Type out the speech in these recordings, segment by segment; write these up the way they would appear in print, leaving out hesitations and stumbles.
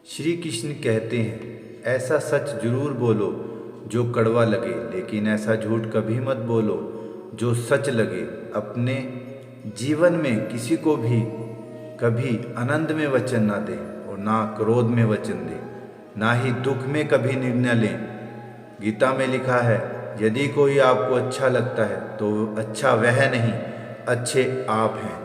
श्री कृष्ण कहते हैं, ऐसा सच जरूर बोलो जो कड़वा लगे, लेकिन ऐसा झूठ कभी मत बोलो जो सच लगे। अपने जीवन में किसी को भी कभी आनंद में वचन ना दें और ना क्रोध में वचन दें, ना ही दुख में कभी निर्णय लें। गीता में लिखा है, यदि कोई आपको अच्छा लगता है तो अच्छा वह नहीं, अच्छे आप हैं।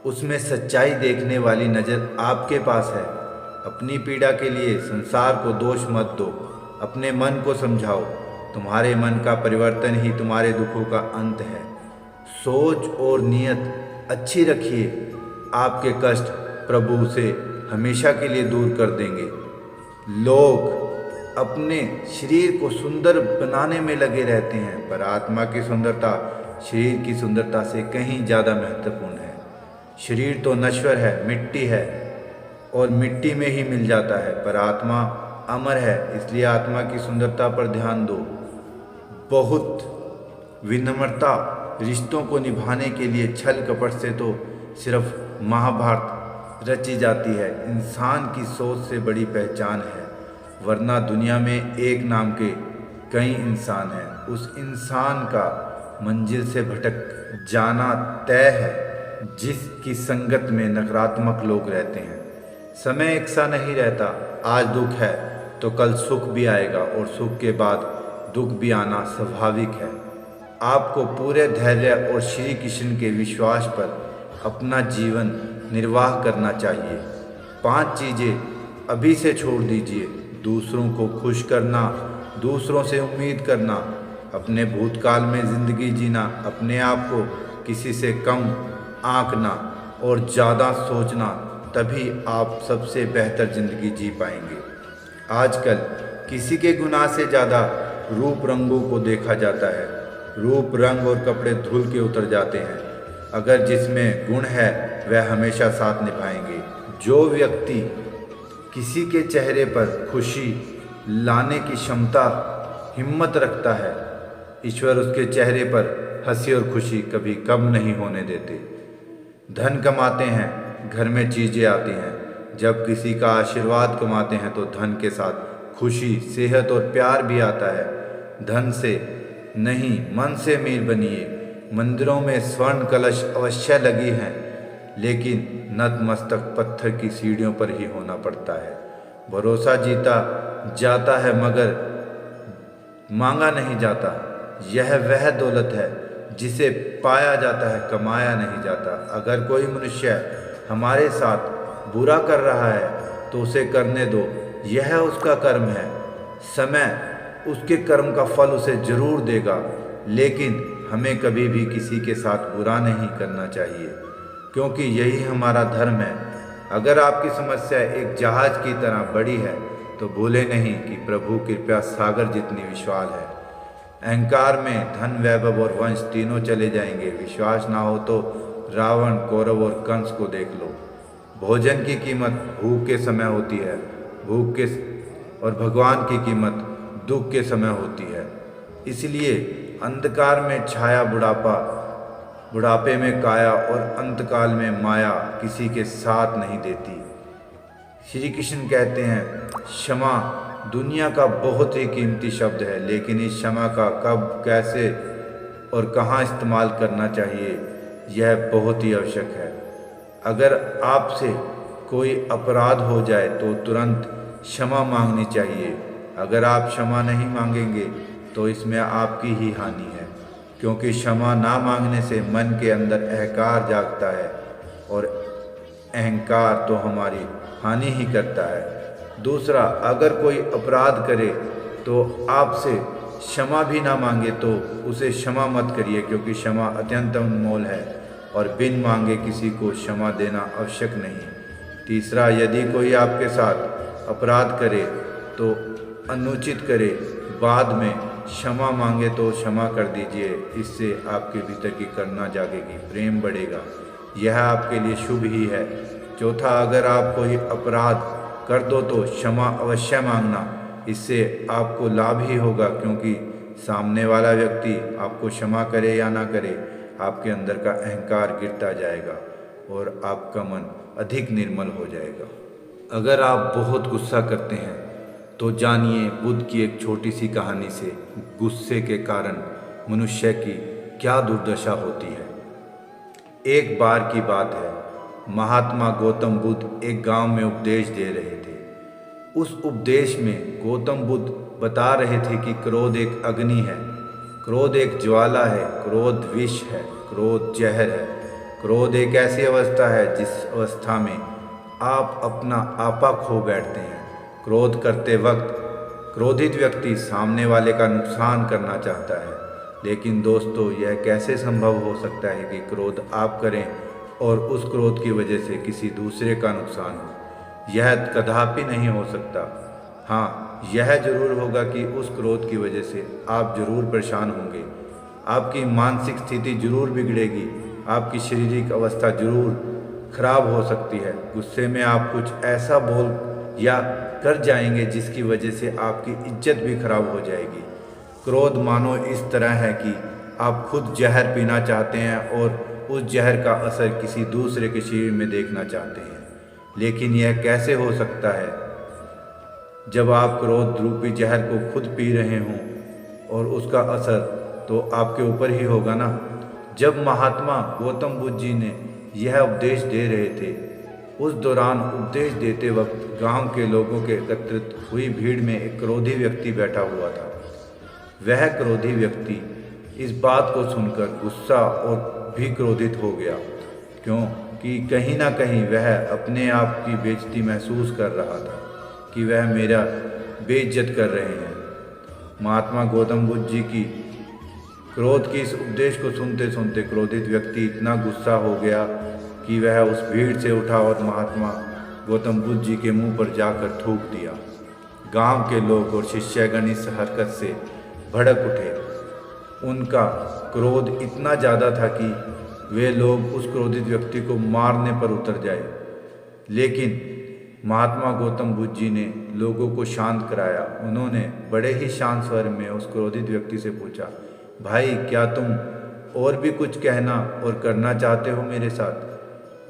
उसमें सच्चाई देखने वाली नज़र आपके पास है। अपनी पीड़ा के लिए संसार को दोष मत दो, अपने मन को समझाओ। तुम्हारे मन का परिवर्तन ही तुम्हारे दुखों का अंत है। सोच और नियत अच्छी रखिए, आपके कष्ट प्रभु उसे हमेशा के लिए दूर कर देंगे। लोग अपने शरीर को सुंदर बनाने में लगे रहते हैं, पर आत्मा की सुंदरता शरीर की सुंदरता से कहीं ज़्यादा महत्वपूर्ण है। शरीर तो नश्वर है, मिट्टी है और मिट्टी में ही मिल जाता है, पर आत्मा अमर है। इसलिए आत्मा की सुंदरता पर ध्यान दो। बहुत विनम्रता रिश्तों को निभाने के लिए छल कपट से तो सिर्फ महाभारत रची जाती है। इंसान की सोच से बड़ी पहचान है, वरना दुनिया में एक नाम के कई इंसान हैं। उस इंसान का मंजिल से भटक जाना तय है जिसकी संगत में नकारात्मक लोग रहते हैं। समय एक सा नहीं रहता, आज दुख है तो कल सुख भी आएगा और सुख के बाद दुख भी आना स्वाभाविक है। आपको पूरे धैर्य और श्री कृष्ण के विश्वास पर अपना जीवन निर्वाह करना चाहिए। 5 चीज़ें अभी से छोड़ दीजिए। दूसरों को खुश करना, दूसरों से उम्मीद करना, अपने भूतकाल में ज़िंदगी जीना, अपने आप को किसी से कम आंकना और ज़्यादा सोचना, तभी आप सबसे बेहतर ज़िंदगी जी पाएंगे। आजकल किसी के गुनाह से ज़्यादा रूप रंगों को देखा जाता है। रूप रंग और कपड़े धुल के उतर जाते हैं, अगर जिसमें गुण है वह हमेशा साथ निभाएंगे। जो व्यक्ति किसी के चेहरे पर खुशी लाने की क्षमता हिम्मत रखता है, ईश्वर उसके चेहरे पर हंसी और खुशी कभी कम नहीं होने देते। धन कमाते हैं, घर में चीज़ें आती हैं। जब किसी का आशीर्वाद कमाते हैं तो धन के साथ खुशी, सेहत और प्यार भी आता है। धन से नहीं, मन से अमीर बनिए। मंदिरों में स्वर्ण कलश अवश्य लगी हैं, लेकिन नतमस्तक पत्थर की सीढ़ियों पर ही होना पड़ता है। भरोसा जीता जाता है मगर मांगा नहीं जाता। यह वह दौलत है जिसे पाया जाता है, कमाया नहीं जाता। अगर कोई मनुष्य हमारे साथ बुरा कर रहा है तो उसे करने दो, यह उसका कर्म है। समय उसके कर्म का फल उसे जरूर देगा, लेकिन हमें कभी भी किसी के साथ बुरा नहीं करना चाहिए, क्योंकि यही हमारा धर्म है। अगर आपकी समस्या एक जहाज की तरह बड़ी है तो भूले नहीं कि प्रभु कृपया सागर जितनी विशाल है। अहंकार में धन, वैभव और वंश तीनों चले जाएंगे। विश्वास ना हो तो रावण, कौरव और कंस को देख लो। भोजन की कीमत भूख के समय होती है, भूख के और भगवान की कीमत दुख के समय होती है। इसलिए अंधकार में छाया बुढ़ापा, बुढ़ापे में काया और अंतकाल में माया किसी के साथ नहीं देती। श्री कृष्ण कहते हैं, क्षमा दुनिया का बहुत ही कीमती शब्द है, लेकिन इस क्षमा का कब, कैसे और कहाँ इस्तेमाल करना चाहिए यह बहुत ही आवश्यक है। अगर आपसे कोई अपराध हो जाए तो तुरंत क्षमा मांगनी चाहिए। अगर आप क्षमा नहीं मांगेंगे तो इसमें आपकी ही हानि है, क्योंकि क्षमा ना मांगने से मन के अंदर अहंकार जागता है और अहंकार तो हमारी हानि ही करता है। दूसरा, अगर कोई अपराध करे तो आपसे क्षमा भी ना मांगे तो उसे क्षमा मत करिए, क्योंकि क्षमा अत्यंत अनमोल है और बिन मांगे किसी को क्षमा देना आवश्यक नहीं। तीसरा, यदि कोई आपके साथ अपराध करे तो अनुचित करे, बाद में क्षमा मांगे तो क्षमा कर दीजिए। इससे आपके भीतर की करुणा जागेगी, प्रेम बढ़ेगा, यह आपके लिए शुभ ही है। चौथा, अगर आप कोई अपराध कर दो तो क्षमा अवश्य मांगना, इससे आपको लाभ ही होगा, क्योंकि सामने वाला व्यक्ति आपको क्षमा करे या ना करे, आपके अंदर का अहंकार गिरता जाएगा और आपका मन अधिक निर्मल हो जाएगा। अगर आप बहुत गुस्सा करते हैं तो जानिए बुद्ध की एक छोटी सी कहानी से गुस्से के कारण मनुष्य की क्या दुर्दशा होती है। एक बार की बात है, महात्मा गौतम बुद्ध एक गांव में उपदेश दे रहे थे। उस उपदेश में गौतम बुद्ध बता रहे थे कि क्रोध एक अग्नि है, क्रोध एक ज्वाला है, क्रोध विष है, क्रोध जहर है। क्रोध एक ऐसी अवस्था है जिस अवस्था में आप अपना आपा खो बैठते हैं। क्रोध करते वक्त क्रोधित व्यक्ति सामने वाले का नुकसान करना चाहता है, लेकिन दोस्तों यह कैसे संभव हो सकता है कि क्रोध आप करें और उस क्रोध की वजह से किसी दूसरे का नुकसान हो। यह कदापि नहीं हो सकता। हाँ, यह जरूर होगा कि उस क्रोध की वजह से आप जरूर परेशान होंगे, आपकी मानसिक स्थिति जरूर बिगड़ेगी, आपकी शारीरिक अवस्था जरूर खराब हो सकती है। गुस्से में आप कुछ ऐसा बोल या कर जाएंगे जिसकी वजह से आपकी इज्जत भी खराब हो जाएगी। क्रोध मानो इस तरह है कि आप खुद जहर पीना चाहते हैं और उस जहर का असर किसी दूसरे के शरीर में देखना चाहते हैं, लेकिन यह कैसे हो सकता है जब आप क्रोध रूपी जहर को खुद पी रहे हों और उसका असर तो आपके ऊपर ही होगा ना। जब महात्मा गौतम बुद्ध जी ने यह उपदेश दे रहे थे, उस दौरान उपदेश देते वक्त गांव के लोगों के एकत्रित हुई भीड़ में एक क्रोधी व्यक्ति बैठा हुआ था। वह क्रोधी व्यक्ति इस बात को सुनकर गुस्सा और भी क्रोधित हो गया, क्योंकि कहीं ना कहीं वह अपने आप की बेइज्जती महसूस कर रहा था कि वह मेरा बेइज्जत कर रहे हैं। महात्मा गौतम बुद्ध जी की क्रोध की इस उपदेश को सुनते सुनते क्रोधित व्यक्ति इतना गुस्सा हो गया कि वह उस भीड़ से उठा और महात्मा गौतम बुद्ध जी के मुंह पर जाकर थूक दिया। गांव के लोग और शिष्यगण इस हरकत से भड़क उठे। उनका क्रोध इतना ज़्यादा था कि वे लोग उस क्रोधित व्यक्ति को मारने पर उतर जाए, लेकिन महात्मा गौतम बुद्ध जी ने लोगों को शांत कराया। उन्होंने बड़े ही शांत स्वर में उस क्रोधित व्यक्ति से पूछा, भाई क्या तुम और भी कुछ कहना और करना चाहते हो मेरे साथ?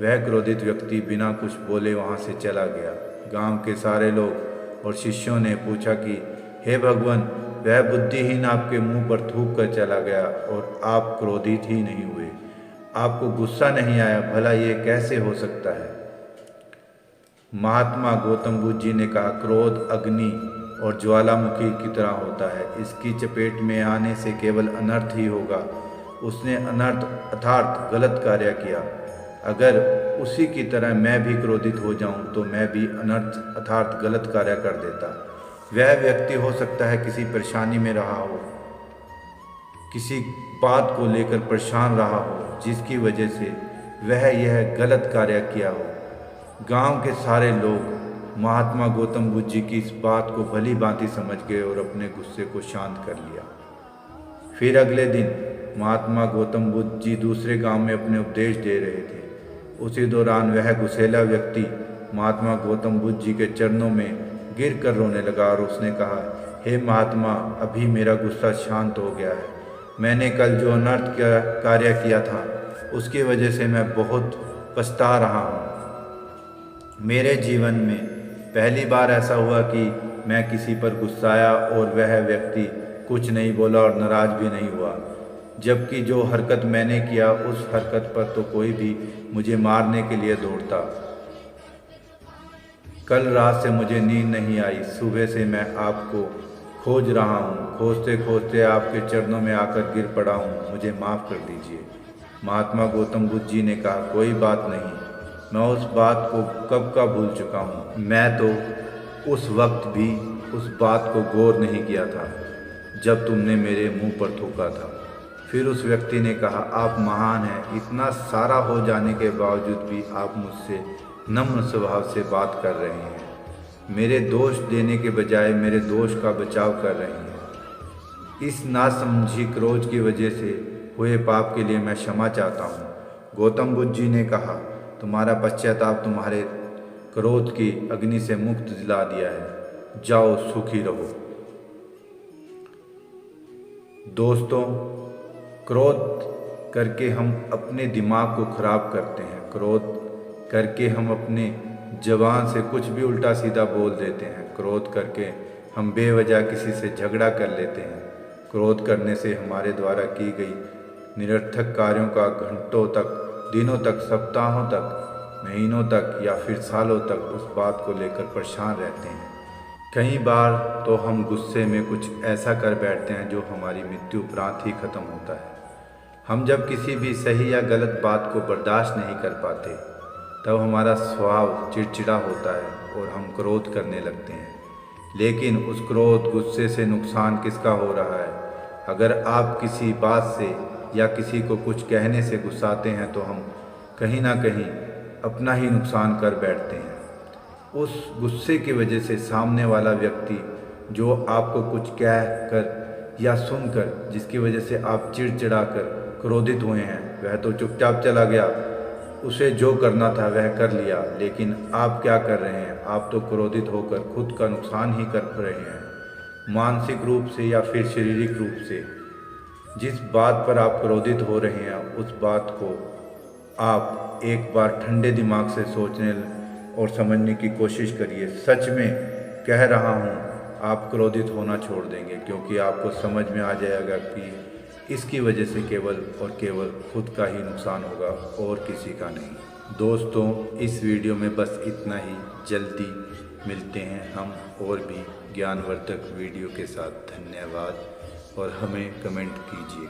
वह क्रोधित व्यक्ति बिना कुछ बोले वहाँ से चला गया। गांव के सारे लोग और शिष्यों ने पूछा कि हे भगवान, वह बुद्धिहीन आपके मुंह पर थूक कर चला गया और आप क्रोधित ही नहीं हुए, आपको गुस्सा नहीं आया, भला ये कैसे हो सकता है? महात्मा गौतम बुद्ध जी ने कहा, क्रोध अग्नि और ज्वालामुखी की तरह होता है, इसकी चपेट में आने से केवल अनर्थ ही होगा। उसने अनर्थ अर्थात गलत कार्य किया। अगर उसी की तरह मैं भी क्रोधित हो जाऊं तो मैं भी अनर्थ अर्थात गलत कार्य कर देता। वह व्यक्ति हो सकता है किसी परेशानी में रहा हो, किसी बात को लेकर परेशान रहा हो, जिसकी वजह से वह यह गलत कार्य किया हो। गांव के सारे लोग महात्मा गौतम बुद्ध जी की इस बात को भली भांति समझ गए और अपने गुस्से को शांत कर लिया। फिर अगले दिन महात्मा गौतम बुद्ध जी दूसरे गांव में अपने उपदेश दे रहे थे। उसी दौरान वह गुस्सेला व्यक्ति महात्मा गौतम बुद्ध जी के चरणों में गिर कर रोने लगा और उसने कहा, हे महात्मा, अभी मेरा गुस्सा शांत हो गया है। मैंने कल जो अनर्थ का कार्य किया था उसकी वजह से मैं बहुत पछता रहा हूँ। मेरे जीवन में पहली बार ऐसा हुआ कि मैं किसी पर गुस्साया और वह व्यक्ति कुछ नहीं बोला और नाराज़ भी नहीं हुआ, जबकि जो हरकत मैंने किया उस हरकत पर तो कोई भी मुझे मारने के लिए दौड़ता। कल रात से मुझे नींद नहीं आई, सुबह से मैं आपको खोज रहा हूँ, खोजते खोजते आपके चरणों में आकर गिर पड़ा हूँ, मुझे माफ़ कर दीजिए। महात्मा गौतम बुद्ध जी ने कहा, कोई बात नहीं, मैं उस बात को कब का भूल चुका हूँ। मैं तो उस वक्त भी उस बात को गौर नहीं किया था जब तुमने मेरे मुंह पर थूका था। फिर उस व्यक्ति ने कहा, आप महान हैं, इतना सारा हो जाने के बावजूद भी आप मुझसे नम्र स्वभाव से बात कर रहे हैं, मेरे दोष देने के बजाय मेरे दोष का बचाव कर रहे हैं। इस नासमझी क्रोध की वजह से हुए पाप के लिए मैं क्षमा चाहता हूँ। गौतम बुद्ध जी ने कहा, तुम्हारा पश्चाताप तुम्हारे क्रोध की अग्नि से मुक्त दिला दिया है, जाओ सुखी रहो। दोस्तों, क्रोध करके हम अपने दिमाग को खराब करते हैं, क्रोध करके हम अपने ज़बान से कुछ भी उल्टा सीधा बोल देते हैं। क्रोध करके हम बेवजह किसी से झगड़ा कर लेते हैं। क्रोध करने से हमारे द्वारा की गई निरर्थक कार्यों का घंटों तक, दिनों तक, सप्ताहों तक, महीनों तक या फिर सालों तक उस बात को लेकर परेशान रहते हैं। कई बार तो हम गुस्से में कुछ ऐसा कर बैठते हैं जो हमारी मृत्यु उपरांत ही खत्म होता है। हम जब किसी भी सही या गलत बात को बर्दाश्त नहीं कर पाते, तब हमारा स्वभाव चिड़चिड़ा होता है और हम क्रोध करने लगते हैं। लेकिन उस क्रोध, गुस्से से नुकसान किसका हो रहा है? अगर आप किसी बात से या किसी को कुछ कहने से गुस्साते हैं तो हम कहीं ना कहीं अपना ही नुकसान कर बैठते हैं। उस गुस्से की वजह से सामने वाला व्यक्ति जो आपको कुछ कह कर या सुनकर, जिसकी वजह से आप चिड़चिड़ा कर क्रोधित हुए हैं, वह तो चुपचाप चला गया, उसे जो करना था वह कर लिया। लेकिन आप क्या कर रहे हैं? आप तो क्रोधित होकर खुद का नुकसान ही कर रहे हैं, मानसिक रूप से या फिर शारीरिक रूप से। जिस बात पर आप क्रोधित हो रहे हैं उस बात को आप एक बार ठंडे दिमाग से सोचने और समझने की कोशिश करिए। सच में कह रहा हूँ, आप क्रोधित होना छोड़ देंगे, क्योंकि आपको समझ में आ जाएगा कि इसकी वजह से केवल और केवल खुद का ही नुकसान होगा और किसी का नहीं। दोस्तों, इस वीडियो में बस इतना ही। जल्दी मिलते हैं हम और भी ज्ञानवर्धक वीडियो के साथ। धन्यवाद और हमें कमेंट कीजिए।